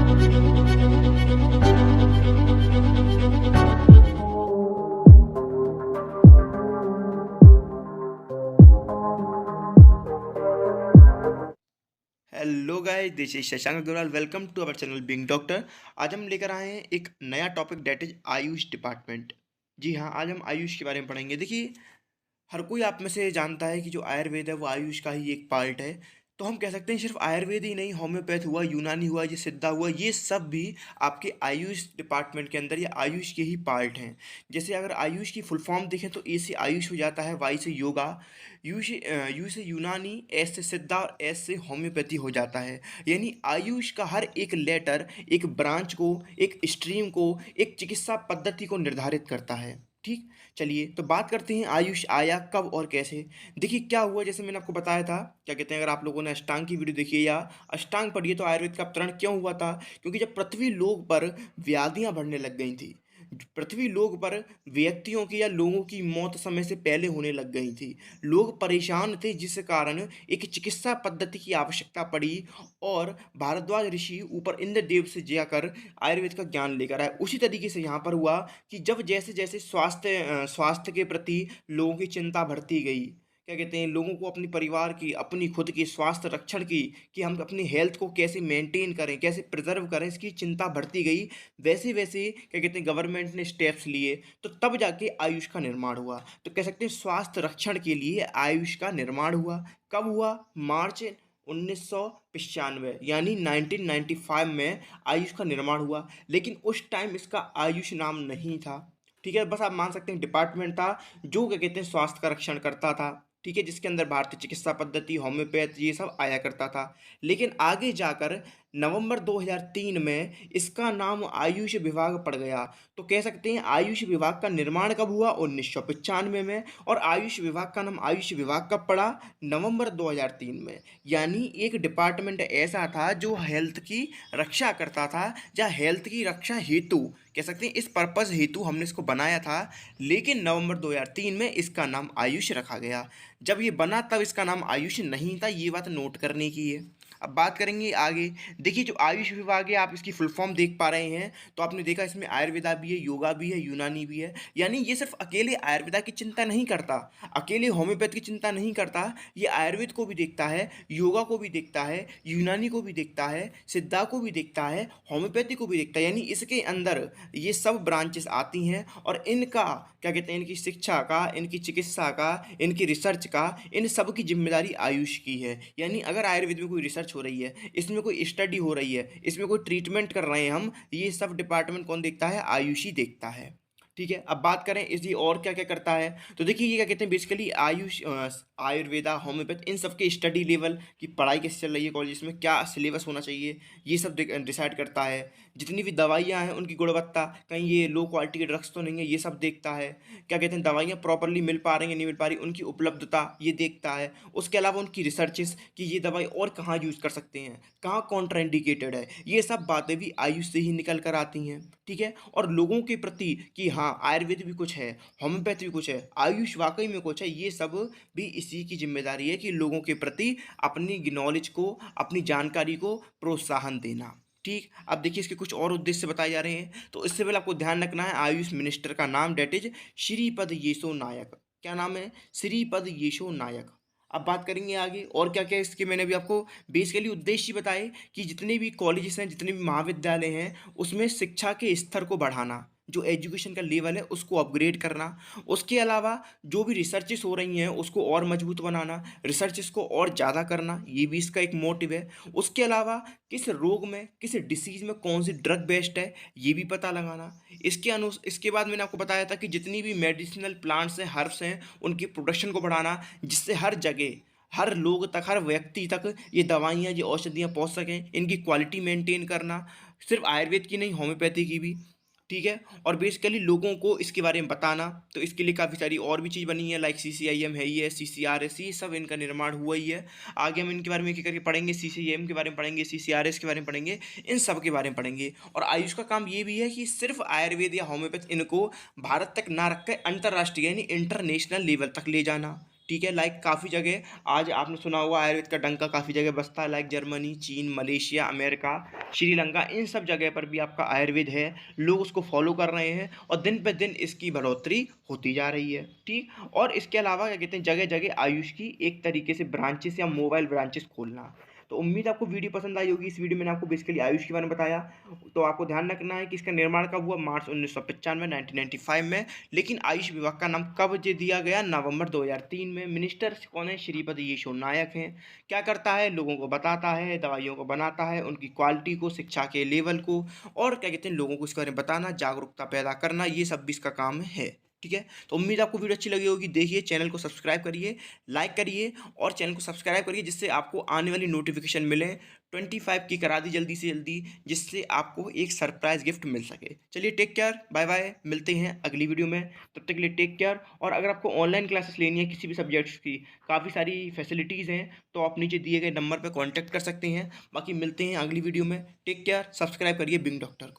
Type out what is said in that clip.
Hello guys, this is Shashank Agrawal. Welcome to our channel being doctor. आज हम लेकर आए हैं एक नया topic, that is AYUSH department. जी हाँ, आज हम आयुष के बारे में पढ़ेंगे। देखिए, हर कोई आप में से जानता है कि जो आयुर्वेद है वो आयुष का ही एक पार्ट है। तो हम कह सकते हैं सिर्फ आयुर्वेद ही नहीं, होम्योपैथ हुआ, यूनानी हुआ, ये सिद्धा हुआ, ये सब भी आपके आयुष डिपार्टमेंट के अंदर या आयुष के ही पार्ट हैं। जैसे अगर आयुष की फुल फॉर्म देखें तो ए से आयुष हो जाता है, वाई से योगा, यू से यूनानी, एस से सिद्धा और एस से होम्योपैथी हो जाता है। यानी आयुष का हर एक लेटर एक ब्रांच को, एक स्ट्रीम को, एक चिकित्सा पद्धति को निर्धारित करता है। ठीक, चलिए तो बात करते हैं आयुष आया कब और कैसे। देखिए क्या हुआ, जैसे मैंने आपको बताया था, क्या कहते हैं, अगर आप लोगों ने अष्टांग की वीडियो देखी है या अष्टांग पढ़ी है, तो आयुर्वेद का अवतरण क्यों हुआ था? क्योंकि जब पृथ्वी लोक पर व्याधियां बढ़ने लग गई थी, पृथ्वी लोक पर व्यक्तियों की या लोगों की मौत समय से पहले होने लग गई थी, लोग परेशान थे, जिस कारण एक चिकित्सा पद्धति की आवश्यकता पड़ी। और भारद्वाज ऋषि ऊपर इंद्रदेव से जाकर आयुर्वेद का ज्ञान लेकर आए। उसी तरीके से यहाँ पर हुआ कि जब जैसे जैसे स्वास्थ्य के प्रति लोगों की चिंता बढ़ती गई, क्या कहते हैं, लोगों को अपने परिवार की, अपनी खुद की स्वास्थ्य रक्षण की, कि हम अपनी हेल्थ को कैसे मेंटेन करें, कैसे प्रिजर्व करें, इसकी चिंता बढ़ती गई। वैसे वैसे क्या कहते हैं, गवर्नमेंट ने स्टेप्स लिए, तो तब जाके आयुष का निर्माण हुआ। तो कह सकते हैं स्वास्थ्य रक्षण के लिए आयुष का निर्माण हुआ। कब हुआ? मार्च 1995 यानी 1995 में आयुष का निर्माण हुआ। लेकिन उस टाइम इसका आयुष नाम नहीं था। ठीक है, बस आप मान सकते हैं डिपार्टमेंट था जो क्या कहते हैं स्वास्थ्य का रक्षण करता था। ठीक है, जिसके अंदर भारतीय चिकित्सा पद्धति, होम्योपैथ, ये सब आया करता था। लेकिन आगे जाकर नवंबर 2003 में इसका नाम आयुष विभाग पड़ गया। तो कह सकते हैं आयुष विभाग का निर्माण कब हुआ? 1995 में। और आयुष विभाग का नाम आयुष विभाग कब पड़ा? नवंबर 2003 में। यानी एक डिपार्टमेंट ऐसा था जो हेल्थ की रक्षा करता था, या हेल्थ की रक्षा हेतु, कह सकते हैं इस पर्पस हेतु हमने इसको बनाया था। लेकिन नवंबर 2003 में इसका नाम आयुष रखा गया। जब ये बना तब इसका नाम आयुष नहीं था, ये बात नोट करने की है। अब बात करेंगे आगे। देखिए, जो आयुष विभाग है, आप इसकी फुल फॉर्म देख पा रहे हैं, तो आपने देखा इसमें आयुर्वेदा भी है, योगा भी है, यूनानी भी है। यानी ये सिर्फ अकेले आयुर्वेदा की चिंता नहीं करता, अकेले होम्योपैथ की चिंता नहीं करता, ये आयुर्वेद को भी देखता है, योगा को भी देखता है, यूनानी को भी देखता है, सिद्धा को भी देखता है, होम्योपैथी को भी देखता है। यानी इसके अंदर ये सब ब्रांचेस आती हैं, और इनका क्या कहते हैं, इनकी शिक्षा का, इनकी चिकित्सा का, इनकी रिसर्च का, इन सब की जिम्मेदारी आयुष की है। यानी अगर आयुर्वेद में कोई रिसर्च हो रही है, इसमें कोई स्टडी हो रही है, इसमें कोई ट्रीटमेंट कर रहे हैं हम, ये सब डिपार्टमेंट कौन देखता है? आयुष ही देखता है। ठीक है, अब बात करें इसलिए और क्या क्या करता है। तो देखिए, ये क्या कहते हैं, बेसिकली आयुष, आयुर्वेदा, होम्योपैथ, इन सब के स्टडी लेवल की पढ़ाई कैसे चल रही है कॉलेज में, क्या सिलेबस होना चाहिए, ये सब डिसाइड करता है। जितनी भी दवाइयाँ हैं उनकी गुणवत्ता, कहीं ये लो क्वालिटी के ड्रग्स तो नहीं है, ये सब देखता है। क्या कहते हैं, दवाइयाँ प्रॉपरली मिल पा रही हैं, नहीं मिल पा रही, उनकी उपलब्धता ये देखता है। उसके अलावा उनकी रिसर्चेस कि ये दवाई और कहाँ यूज़ कर सकते हैं, कहाँ कॉन्ट्राइंडिकेटेड है, ये सब बातें भी आयुष से ही निकल कर आती हैं। ठीक है, और लोगों के प्रति कि हाँ आयुर्वेद भी कुछ है, होम्योपैथी भी कुछ है, आयुष वाकई में कुछ है, ये सब भी इसी की जिम्मेदारी है कि लोगों के प्रति अपनी नॉलेज को, अपनी जानकारी को प्रोत्साहन देना। ठीक, अब देखिए इसके कुछ और उद्देश्य बताए जा रहे हैं। तो इससे पहले आपको ध्यान रखना है, आयुष मिनिस्टर का नाम डेट इज श्रीपद येसो नायक। क्या नाम है? श्रीपद येसो नायक। अब बात करेंगे आगे और क्या क्या इसके, मैंने भी आपको बेसिकली उद्देश्य बताए कि जितने भी कॉलेजेस हैं, जितने भी महाविद्यालय हैं, उसमें शिक्षा के स्तर को बढ़ाना, जो एजुकेशन का लेवल है उसको अपग्रेड करना। उसके अलावा जो भी रिसर्चेस हो रही हैं उसको और मजबूत बनाना, रिसर्चेस को और ज़्यादा करना, ये भी इसका एक मोटिव है। उसके अलावा किस रोग में, किस डिसीज़ में कौन सी ड्रग बेस्ट है, ये भी पता लगाना। इसके बाद मैंने आपको बताया था कि जितनी भी मेडिसिनल प्लांट्स हैं, हर्ब्स हैं, उनकी प्रोडक्शन को बढ़ाना, जिससे हर जगह, हर लोग तक, हर व्यक्ति तक ये दवाइयाँ, ये औषधियाँ पहुँच सकें, इनकी क्वालिटी मेंटेन करना, सिर्फ आयुर्वेद की नहीं, होम्योपैथी की भी। ठीक है, और बेसिकली लोगों को इसके बारे में बताना। तो इसके लिए काफ़ी सारी और भी चीज़ बनी है, लाइक CCIM है, ये CCRS, ये सब इनका निर्माण हुआ ही है। आगे हम इनके बारे में एक एक करके पढ़ेंगे, CCIM के बारे में पढ़ेंगे, CCRS के बारे में पढ़ेंगे, इन सब के बारे में पढ़ेंगे। और आयुष का काम ये भी है कि सिर्फ आयुर्वेद या होम्योपैथ इनको भारत तक ना रख कर अंतर्राष्ट्रीय यानी इंटरनेशनल लेवल तक ले जाना। ठीक है। लाइक काफ़ी जगह आज आपने सुना होगा आयुर्वेद का डंका काफ़ी जगह बजता है, लाइक जर्मनी, चीन, मलेशिया, अमेरिका, श्रीलंका, इन सब जगह पर भी आपका आयुर्वेद है। लोग उसको फॉलो कर रहे हैं और दिन पे दिन इसकी बढ़ोतरी होती जा रही है, ठीक। और इसके अलावा क्या कहते हैं, जगह जगह आयुष की एक तरीके से ब्रांचेस या मोबाइल ब्रांचेस खोलना। तो उम्मीद है आपको वीडियो पसंद आई होगी। इस वीडियो में मैंने आपको बेसिकली आयुष के बारे में बताया। तो आपको ध्यान रखना है कि इसका निर्माण कब हुआ, मार्च 1995 1995 में। लेकिन आयुष विभाग का नाम कब दे दिया गया, नवंबर 2003 में। मिनिस्टर कौन है, श्रीपद येशो नायक हैं। क्या करता है, लोगों को बताता है, दवाइयों को बनाता है, उनकी क्वालिटी को, शिक्षा के लेवल को, और क्या कहते हैं लोगों को इसके बारे में बताना, जागरूकता पैदा करना, ये सब भी इसका काम है, ठीक है। तो उम्मीद आपको वीडियो अच्छी लगी होगी। देखिए, चैनल को सब्सक्राइब करिए, लाइक करिए और चैनल को सब्सक्राइब करिए, जिससे आपको आने वाली नोटिफिकेशन मिले। 25 की करा दी जल्दी से जल्दी, जिससे आपको एक सरप्राइज गिफ्ट मिल सके। चलिए, टेक केयर, बाय बाय, मिलते हैं अगली वीडियो में। तब तक के लिए टेक केयर। और अगर आपको ऑनलाइन क्लासेस लेनी है किसी भी सब्जेक्ट्स की, काफ़ी सारी फैसिलिटीज़ हैं, तो आप नीचे दिए गए नंबर पर कॉन्टैक्ट कर सकते हैं। बाकी मिलते हैं अगली वीडियो में। टेक केयर, सब्सक्राइब करिए बिंग डॉक्टर को।